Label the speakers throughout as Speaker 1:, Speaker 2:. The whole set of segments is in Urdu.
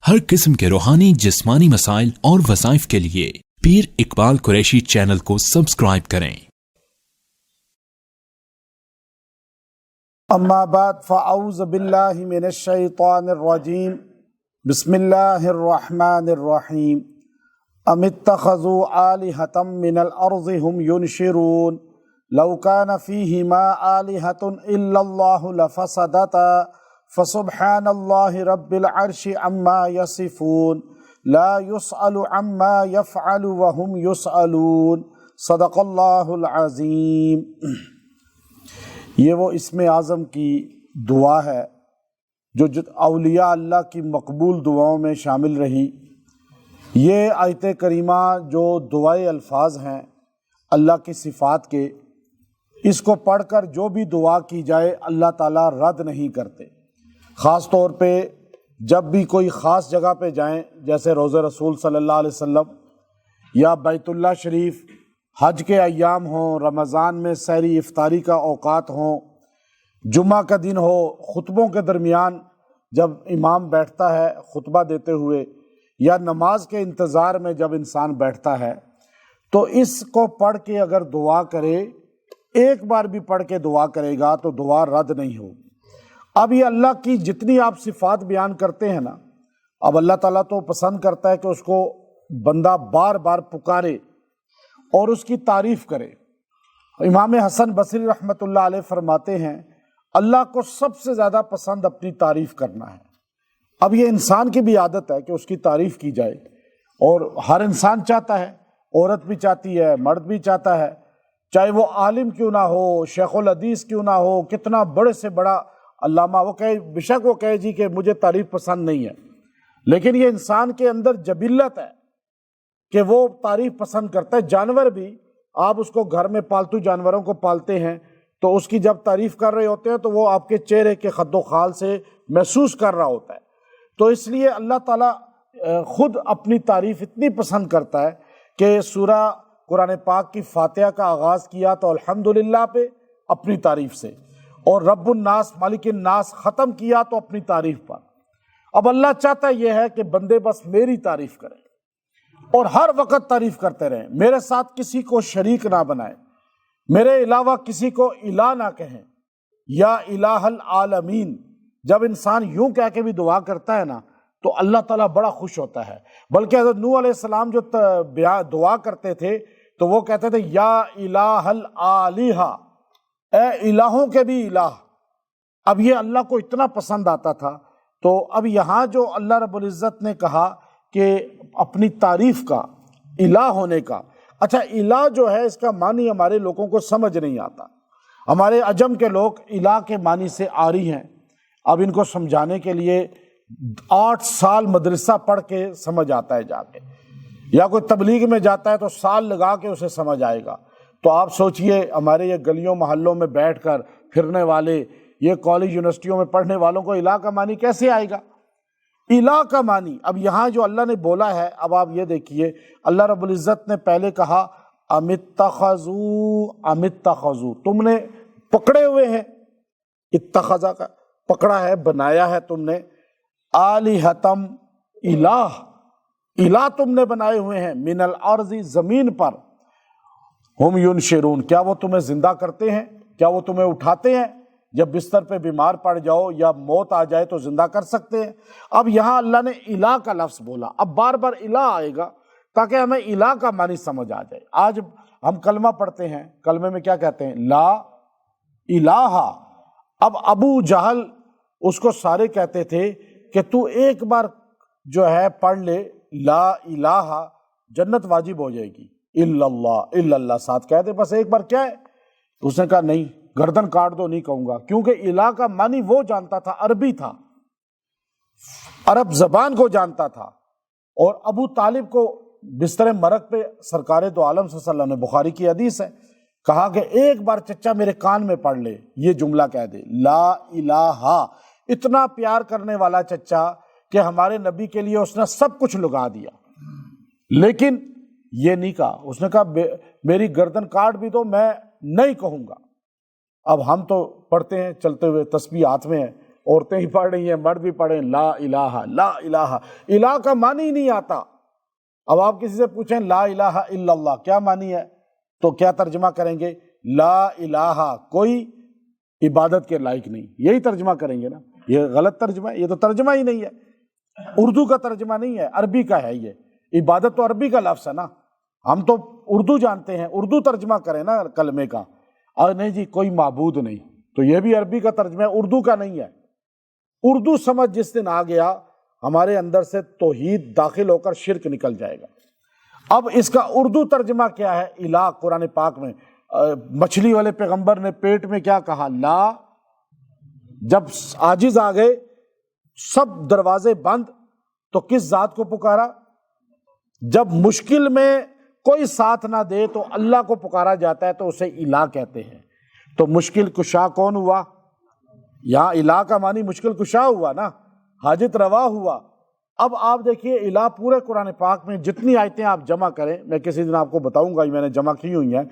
Speaker 1: ہر قسم کے روحانی جسمانی مسائل اور وظائف کے لیے پیر اقبال قریشی چینل کو سبسکرائب کریں۔
Speaker 2: اما بعد فاعوذ باللہ من الشیطان الرجیم بسم اللہ الرحمن الرحیم ام اتخذوا آلہۃ من الارض هم ينشرون لو كان فیہما آلہۃ الا اللہ لفسدتا فسبحان اللہ رب العرش عما یصفون لا يسأل عما يفعل وهم يسألون صدق اللہ العظیم۔ یہ وہ اسم اعظم کی دعا ہے جو اولیاء اللہ کی مقبول دعاؤں میں شامل رہی۔ یہ آیت کریمہ جو دعائے الفاظ ہیں اللہ کی صفات کے، اس کو پڑھ کر جو بھی دعا کی جائے اللہ تعالیٰ رد نہیں کرتے۔ خاص طور پہ جب بھی کوئی خاص جگہ پہ جائیں، جیسے روضہ رسول صلی اللہ علیہ وسلم یا بیت اللہ شریف، حج کے ایام ہوں، رمضان میں سحری افطاری کا اوقات ہوں، جمعہ کا دن ہو، خطبوں کے درمیان جب امام بیٹھتا ہے خطبہ دیتے ہوئے، یا نماز کے انتظار میں جب انسان بیٹھتا ہے، تو اس کو پڑھ کے اگر دعا کرے، ایک بار بھی پڑھ کے دعا کرے گا تو دعا رد نہیں ہوگی۔ اب یہ اللہ کی جتنی آپ صفات بیان کرتے ہیں نا، اب اللہ تعالیٰ تو پسند کرتا ہے کہ اس کو بندہ بار بار پکارے اور اس کی تعریف کرے۔ امام حسن بصری رحمۃ اللہ علیہ فرماتے ہیں اللہ کو سب سے زیادہ پسند اپنی تعریف کرنا ہے۔ اب یہ انسان کی بھی عادت ہے کہ اس کی تعریف کی جائے، اور ہر انسان چاہتا ہے، عورت بھی چاہتی ہے، مرد بھی چاہتا ہے، چاہے وہ عالم کیوں نہ ہو، شیخ الحدیث کیوں نہ ہو، کتنا بڑے سے بڑا علامہ، وہ کہے بشک وہ کہے جی کہ مجھے تعریف پسند نہیں ہے، لیکن یہ انسان کے اندر جبلت ہے کہ وہ تعریف پسند کرتا ہے۔ جانور بھی، آپ اس کو گھر میں پالتو جانوروں کو پالتے ہیں تو اس کی جب تعریف کر رہے ہوتے ہیں تو وہ آپ کے چہرے کے خد و خال سے محسوس کر رہا ہوتا ہے۔ تو اس لیے اللہ تعالیٰ خود اپنی تعریف اتنی پسند کرتا ہے کہ سورہ قرآن پاک کی فاتحہ کا آغاز کیا تو الحمدللہ پہ اپنی تعریف سے، اور رب الناس مالک الناس ختم کیا تو اپنی تعریف پر۔ اب اللہ چاہتا یہ ہے کہ بندے بس میری تعریف کریں اور ہر وقت تعریف کرتے رہیں، میرے ساتھ کسی کو شریک نہ بنائیں، میرے علاوہ کسی کو الہ نہ کہیں، یا الہ العالمین۔ جب انسان یوں کہہ کے بھی دعا کرتا ہے نا تو اللہ تعالیٰ بڑا خوش ہوتا ہے۔ بلکہ حضرت نوح علیہ السلام جو دعا کرتے تھے تو وہ کہتے تھے یا الہ الآلہہ، اے الہوں کے بھی الہ۔ اب یہ اللہ کو اتنا پسند آتا تھا۔ تو اب یہاں جو اللہ رب العزت نے کہا کہ اپنی تعریف کا، الہ ہونے کا، اچھا الہ جو ہے اس کا معنی ہمارے لوگوں کو سمجھ نہیں آتا۔ ہمارے عجم کے لوگ الہ کے معنی سے عاری ہیں۔ اب ان کو سمجھانے کے لیے 8 سال مدرسہ پڑھ کے سمجھ آتا ہے جا کے، یا کوئی تبلیغ میں جاتا ہے تو سال لگا کے اسے سمجھ آئے گا۔ تو آپ سوچئے ہمارے یہ گلیوں محلوں میں بیٹھ کر پھرنے والے، یہ کالج یونیورسٹیوں میں پڑھنے والوں کو الہ کا معنی کیسے آئے گا؟ الہ کا معنی اب یہاں جو اللہ نے بولا ہے، اب آپ یہ دیکھیے اللہ رب العزت نے پہلے کہا ام اتخذوا، تم نے پکڑے ہوئے ہیں، اتخذا کا پکڑا ہے، بنایا ہے تم نے، آلہتم الہ تم نے بنائے ہوئے ہیں، من الارض زمین پر، ہم ینشرون، کیا وہ تمہیں زندہ کرتے ہیں؟ کیا وہ تمہیں اٹھاتے ہیں؟ جب بستر پہ بیمار پڑ جاؤ یا موت آ جائے تو زندہ کر سکتے ہیں؟ اب یہاں اللہ نے الہ کا لفظ بولا، اب بار بار الہ آئے گا تاکہ ہمیں الہ کا معنی سمجھ آ جائے۔ آج ہم کلمہ پڑھتے ہیں، کلمے میں کیا کہتے ہیں؟ لا الہ۔ اب ابو جہل اس کو سارے کہتے تھے کہ تو ایک بار جو ہے پڑھ لے لا الہ، جنت واجب ہو جائے گی، الا اللہ ساتھ کہہ دے، بس ایک بار کیا ہے؟ اس نے کہا نہیں، گردن کاٹ دو، نہیں کہوں گا، کیونکہ الہ کا معنی وہ جانتا تھا، عربی تھا، عرب زبان کو جانتا تھا۔ اور ابو طالب کو بستر مرگ پہ سرکار دو عالم صلی اللہ علیہ وسلم نے، بخاری کی حدیث ہے، کہا کہ ایک بار چچا میرے کان میں پڑھ لے، یہ جملہ کہہ دے لا الہ۔ اتنا پیار کرنے والا چچا کہ ہمارے نبی کے لیے اس نے سب کچھ لگا دیا، لیکن یہ نہیں کہا۔ اس نے کہا میری گردن کاٹ بھی دو، میں نہیں کہوں گا۔ اب ہم تو پڑھتے ہیں چلتے ہوئے، تسبیح ہاتھ میں ہے، عورتیں ہی پڑھ رہی ہیں، مرد بھی پڑھیں، لا الہ لا الہ، الہ کا معنی ہی نہیں آتا۔ اب آپ کسی سے پوچھیں لا الہ الا اللہ کیا معنی ہے، تو کیا ترجمہ کریں گے؟ لا الہ، کوئی عبادت کے لائق نہیں، یہی ترجمہ کریں گے نا۔ یہ غلط ترجمہ ہے، یہ تو ترجمہ ہی نہیں ہے، اردو کا ترجمہ نہیں ہے، عربی کا ہے۔ یہ عبادت تو عربی کا لفظ ہے نا، ہم تو اردو جانتے ہیں، اردو ترجمہ کریں نا کلمے کا۔ اور نہیں جی کوئی معبود نہیں، تو یہ بھی عربی کا ترجمہ ہے، اردو کا نہیں ہے۔ اردو سمجھ جس دن آ گیا ہمارے اندر سے توحید داخل ہو کر شرک نکل جائے گا۔ اب اس کا اردو ترجمہ کیا ہے؟ الہ قرآن پاک میں مچھلی والے پیغمبر نے پیٹ میں کیا کہا؟ لا۔ جب عاجز آ گئے، سب دروازے بند، تو کس ذات کو پکارا؟ جب مشکل میں کوئی ساتھ نہ دے تو اللہ کو پکارا جاتا ہے، تو اسے الہ کہتے ہیں۔ تو مشکل کشا کون ہوا؟ یہاں الہ کا معنی مشکل کشا ہوا نا، حاجت روا ہوا۔ اب آپ دیکھیے الہ پورے قرآن پاک میں جتنی آیتیں آپ جمع کریں، میں کسی دن آپ کو بتاؤں گا، میں نے جمع کی ہوئی ہیں،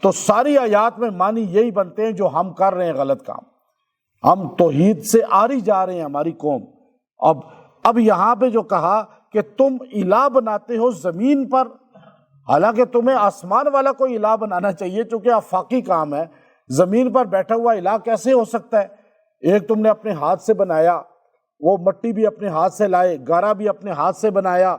Speaker 2: تو ساری آیات میں معنی یہی بنتے ہیں جو ہم کر رہے ہیں غلط کام، ہم توحید سے آری جا رہے ہیں ہماری قوم۔ اب یہاں پہ جو کہا کہ تم الہ بناتے ہو زمین پر، حالانکہ تمہیں آسمان والا کوئی الہ بنانا چاہیے، چونکہ آفاقی کام ہے۔ زمین پر بیٹھا ہوا الہ کیسے ہو سکتا ہے؟ ایک تم نے اپنے ہاتھ سے بنایا، وہ مٹی بھی اپنے ہاتھ سے لائے، گارا بھی اپنے ہاتھ سے بنایا،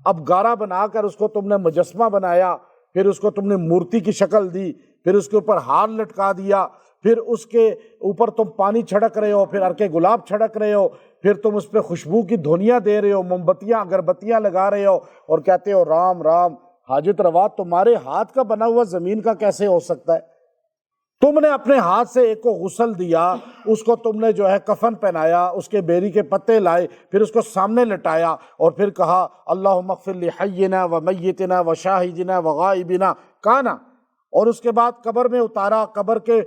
Speaker 2: اب گارا بنا کر اس کو تم نے مجسمہ بنایا، پھر اس کو تم نے مورتی کی شکل دی، پھر اس کے اوپر ہار لٹکا دیا، پھر اس کے اوپر تم پانی چھڑک رہے ہو، پھر عرق گلاب چھڑک رہے ہو، پھر تم اس پہ خوشبو کی دھونیاں دے رہے ہو، موم بتیاں اگربتیاں لگا رہے ہو، اور کہتے ہو رام رام۔ حاجت روا تمہارے ہاتھ کا بنا ہوا زمین کا کیسے ہو سکتا ہے؟ تم نے اپنے ہاتھ سے ایک کو غسل دیا، اس کو تم نے جو ہے کفن پہنایا، اس کے بیری کے پتے لائے، پھر اس کو سامنے لٹایا، اور پھر کہا اللہم اغفر لحینا و میتنا و شاہدنا و غائبنا کانا، اور اس کے بعد قبر میں اتارا، قبر کے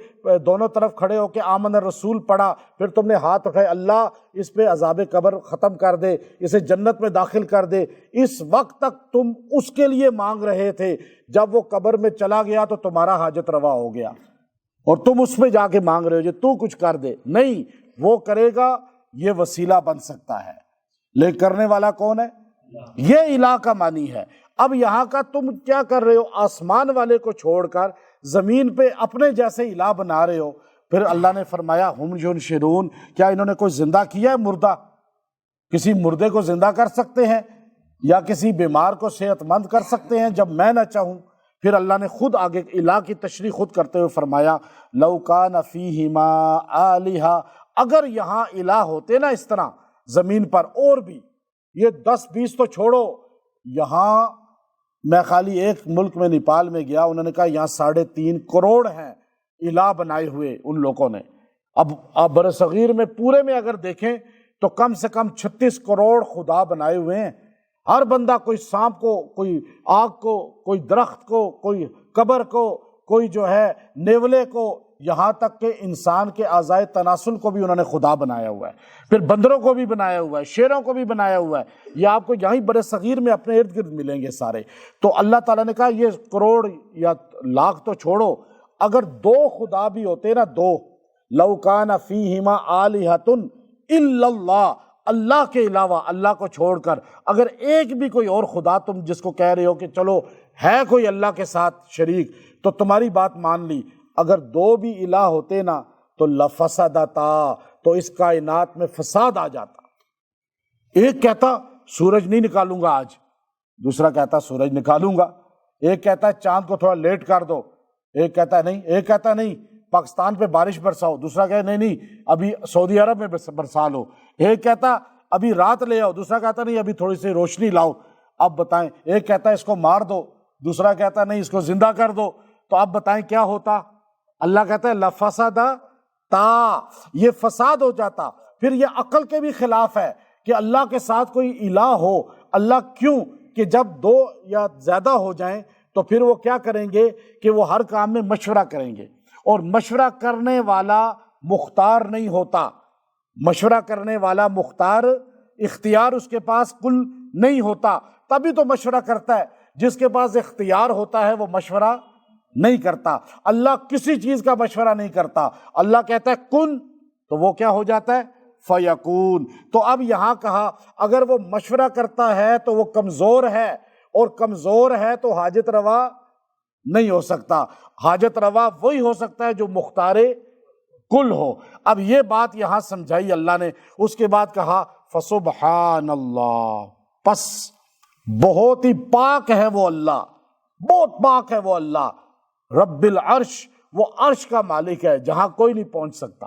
Speaker 2: دونوں طرف کھڑے ہو کے آمن الرسول پڑھا، پھر تم نے ہاتھ اٹھائے، اللہ اس پہ عذاب قبر ختم کر دے، اسے جنت میں داخل کر دے۔ اس وقت تک تم اس کے لیے مانگ رہے تھے، جب وہ قبر میں چلا گیا تو تمہارا حاجت روا ہو گیا، اور تم اس پہ جا کے مانگ رہے ہو جو تو کچھ کر دے۔ نہیں، وہ کرے گا، یہ وسیلہ بن سکتا ہے، لیکن کرنے والا کون ہے؟ یہ الہ کا معنی ہے۔ اب یہاں کا تم کیا کر رہے ہو؟ آسمان والے کو چھوڑ کر زمین پہ اپنے جیسے الہ بنا رہے ہو۔ پھر اللہ نے فرمایا ہم ینشرون، کیا انہوں نے کوئی زندہ کیا ہے مردہ؟ کسی مردے کو زندہ کر سکتے ہیں، یا کسی بیمار کو صحت مند کر سکتے ہیں جب میں نہ چاہوں؟ پھر اللہ نے خود آگے الہ کی تشریح خود کرتے ہوئے فرمایا لو کان فیہما آلہہ، اگر یہاں الہ ہوتے نا اس طرح زمین پر، اور بھی یہ 10-20 تو چھوڑو، یہاں میں خالی ایک ملک میں نیپال میں گیا، انہوں نے کہا یہاں 3.5 کروڑ ہیں الہ بنائے ہوئے ان لوگوں نے۔ اب آپ برصغیر میں پورے میں اگر دیکھیں تو کم سے کم 36 کروڑ خدا بنائے ہوئے ہیں۔ ہر بندہ کوئی سانپ کو، کوئی آگ کو، کوئی درخت کو، کوئی قبر کو، کوئی جو ہے نیولے کو، یہاں تک کہ انسان کے اعضائے تناسل کو بھی انہوں نے خدا بنایا ہوا ہے، پھر بندروں کو بھی بنایا ہوا ہے، شیروں کو بھی بنایا ہوا ہے۔ یہ آپ کو یہیں برصغیر میں اپنے ارد گرد ملیں گے سارے۔ تو اللہ تعالیٰ نے کہا یہ کروڑ یا لاکھ تو چھوڑو، اگر 2 خدا بھی ہوتے نا، 2 لو کان فیہما آلہۃ الا اللہ، اللہ کے علاوہ، اللہ کو چھوڑ کر اگر ایک بھی کوئی اور خدا تم جس کو کہہ رہے ہو کہ چلو ہے کوئی اللہ کے ساتھ شریک، تو تمہاری بات مان لی، اگر 2 بھی الہ ہوتے نا تو لفسدتا، تو اس کائنات میں فساد آ جاتا۔ ایک کہتا سورج نہیں نکالوں گا آج، دوسرا کہتا سورج نکالوں گا، ایک کہتا ہے چاند کو تھوڑا لیٹ کر دو، ایک کہتا ہے نہیں، ایک کہتا ہے نہیں پاکستان پہ بارش برساؤ، دوسرا کہے نہیں ابھی سعودی عرب میں برسا لو، ایک کہتا ابھی رات لے آؤ، دوسرا کہتا نہیں ابھی تھوڑی سی روشنی لاؤ۔ اب بتائیں، ایک کہتا ہے اس کو مار دو، دوسرا کہتا نہیں اس کو زندہ کر دو، تو اب بتائیں کیا ہوتا؟ اللہ کہتا ہے لفسدتا، یہ فساد ہو جاتا۔ پھر یہ عقل کے بھی خلاف ہے کہ اللہ کے ساتھ کوئی الہ ہو۔ اللہ کیوں کہ جب 2 یا زیادہ ہو جائیں تو پھر وہ کیا کریں گے کہ وہ ہر کام میں مشورہ کریں گے، اور مشورہ کرنے والا مختار نہیں ہوتا، مشورہ کرنے والا مختار، اختیار اس کے پاس کل نہیں ہوتا، تبھی تو مشورہ کرتا ہے۔ جس کے پاس اختیار ہوتا ہے وہ مشورہ نہیں کرتا۔ اللہ کسی چیز کا مشورہ نہیں کرتا، اللہ کہتا ہے کن تو وہ کیا ہو جاتا ہے؟ فیکون۔ تو اب یہاں کہا اگر وہ مشورہ کرتا ہے تو وہ کمزور ہے، اور کمزور ہے تو حاجت روا نہیں ہو سکتا۔ حاجت روا وہی ہو سکتا ہے جو مختار کل ہو۔ اب یہ بات یہاں سمجھائی اللہ نے۔ اس کے بعد کہا فسبحان اللہ، پس بہت ہی پاک ہے وہ اللہ، بہت پاک ہے وہ اللہ، رب العرش، وہ عرش کا مالک ہے جہاں کوئی نہیں پہنچ سکتا۔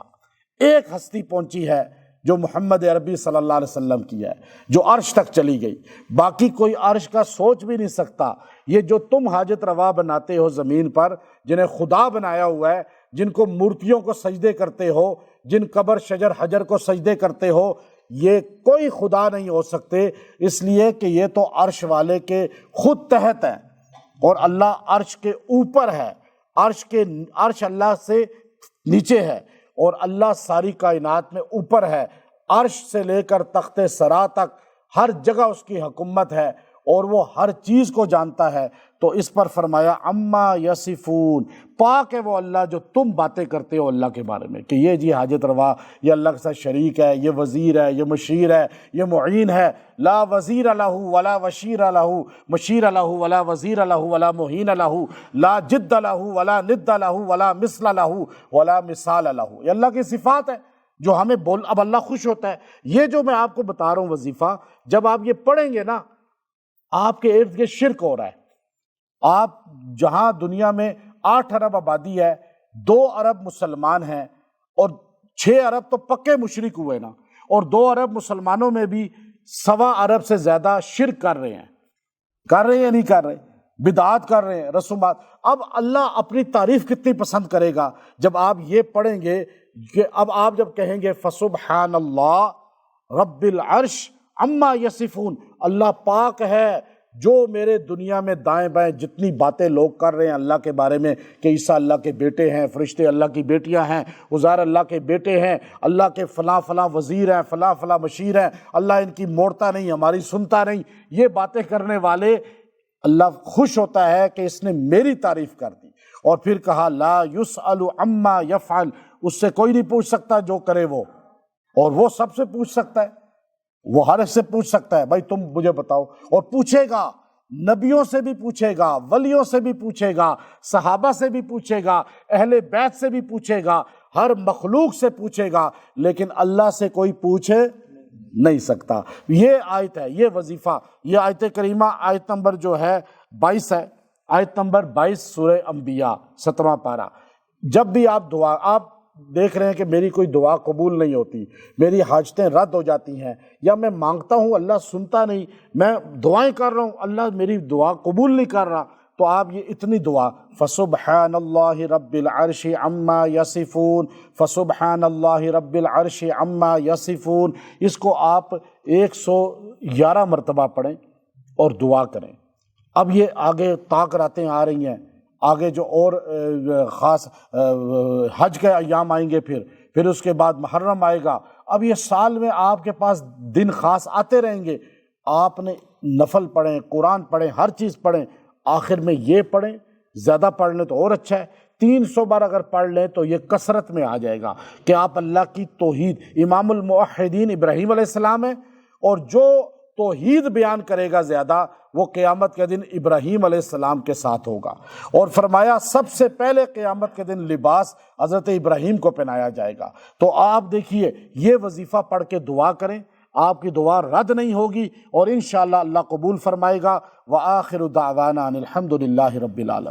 Speaker 2: ایک ہستی پہنچی ہے جو محمد عربی صلی اللہ علیہ وسلم کی ہے، جو عرش تک چلی گئی، باقی کوئی عرش کا سوچ بھی نہیں سکتا۔ یہ جو تم حاجت روا بناتے ہو زمین پر، جنہیں خدا بنایا ہوا ہے، جن کو مورتیوں کو سجدے کرتے ہو، جن قبر شجر حجر کو سجدے کرتے ہو، یہ کوئی خدا نہیں ہو سکتے، اس لیے کہ یہ تو عرش والے کے خود تحت ہیں، اور اللہ عرش کے اوپر ہے، عرش اللہ سے نیچے ہے، اور اللہ ساری کائنات میں اوپر ہے۔ عرش سے لے کر تخت ثری تک ہر جگہ اس کی حکومت ہے، اور وہ ہر چیز کو جانتا ہے۔ تو اس پر فرمایا عما یصفون، پاک ہے وہ اللہ جو تم باتیں کرتے ہو اللہ کے بارے میں، کہ یہ جی حاجت روا، یہ اللہ کے ساتھ شریک ہے، یہ وزیر ہے، یہ مشیر ہے، یہ معین ہے۔ لا وزیر لہ ولا وشیر لہ، مشیر لہ ولا وزیر لہ ولا معین لہ، لا جد لہ ولا ند لہ ولا مثل لہ ولا مثال لہ۔ یہ اللہ کی صفات ہے جو ہمیں اب اللہ خوش ہوتا ہے۔ یہ جو میں آپ کو بتا رہا ہوں وظیفہ، جب آپ یہ پڑھیں گے نا، آپ کے ارد گرد شرک ہو رہا ہے۔ آپ جہاں دنیا میں 8 ارب آبادی ہے، 2 ارب مسلمان ہیں، اور 6 ارب تو پکے مشرک ہوئے نا، اور 2 ارب مسلمانوں میں بھی 1.25 ارب سے زیادہ شرک کر رہے ہیں یا نہیں کر رہے، بدعات کر رہے ہیں، رسومات۔ اب اللہ اپنی تعریف کتنی پسند کرے گا جب آپ یہ پڑھیں گے کہ اب آپ جب کہیں گے فسبحان اللہ رب العرش عما یصفون، اللہ پاک ہے جو میرے دنیا میں دائیں بائیں جتنی باتیں لوگ کر رہے ہیں اللہ کے بارے میں، کہ عیسیٰ اللہ کے بیٹے ہیں، فرشتے اللہ کی بیٹیاں ہیں، عزیر اللہ کے بیٹے ہیں، اللہ کے فلاں فلاں وزیر ہیں، فلاں فلاں مشیر ہیں، اللہ ان کی موڑتا نہیں، ہماری سنتا نہیں، یہ باتیں کرنے والے اللہ خوش ہوتا ہے کہ اس نے میری تعریف کر دی۔ اور پھر کہا لا یسأل عما یفعل، اس سے کوئی نہیں پوچھ سکتا جو کرے وہ، اور وہ سب سے پوچھ سکتا ہے، وہ ہر سے پوچھ سکتا ہے بھائی تم مجھے بتاؤ، اور پوچھے گا، نبیوں سے بھی پوچھے گا، ولیوں سے بھی پوچھے گا، صحابہ سے بھی پوچھے گا، اہل بیت سے بھی پوچھے گا، ہر مخلوق سے پوچھے گا، لیکن اللہ سے کوئی پوچھ نہیں سکتا۔ یہ آیت ہے، یہ وظیفہ، یہ آیت کریمہ آیت نمبر جو ہے 22 ہے، آیت نمبر 22 سورہ انبیاء 7واں پارہ۔ جب بھی آپ دعا، آپ دیکھ رہے ہیں کہ میری کوئی دعا قبول نہیں ہوتی، میری حاجتیں رد ہو جاتی ہیں، یا میں مانگتا ہوں اللہ سنتا نہیں، میں دعائیں کر رہا ہوں اللہ میری دعا قبول نہیں کر رہا، تو آپ یہ اتنی دعا فسبحان اللہ رب العرش عما یصفون، فسبحان اللہ رب العرش عما یصفون، اس کو آپ 111 مرتبہ پڑھیں اور دعا کریں۔ اب یہ آگے طاق راتیں آ رہی ہیں، آگے جو اور خاص حج کے ایام آئیں گے، پھر اس کے بعد محرم آئے گا۔ اب یہ سال میں آپ کے پاس دن خاص آتے رہیں گے، آپ نے نفل پڑھیں، قرآن پڑھیں، ہر چیز پڑھیں، آخر میں یہ پڑھیں، زیادہ پڑھ لیں تو اور اچھا ہے، 300 بار اگر پڑھ لیں تو یہ کثرت میں آ جائے گا کہ آپ اللہ کی توحید، امام الموحدین ابراہیم علیہ السلام ہے، اور جو توحید بیان کرے گا زیادہ وہ قیامت کے دن ابراہیم علیہ السلام کے ساتھ ہوگا۔ اور فرمایا سب سے پہلے قیامت کے دن لباس حضرت ابراہیم کو پہنایا جائے گا۔ تو آپ دیکھیے یہ وظیفہ پڑھ کے دعا کریں، آپ کی دعا رد نہیں ہوگی، اور انشاءاللہ اللہ قبول فرمائے گا۔ وآخر دعوانا ان الحمد للہ رب العالمین۔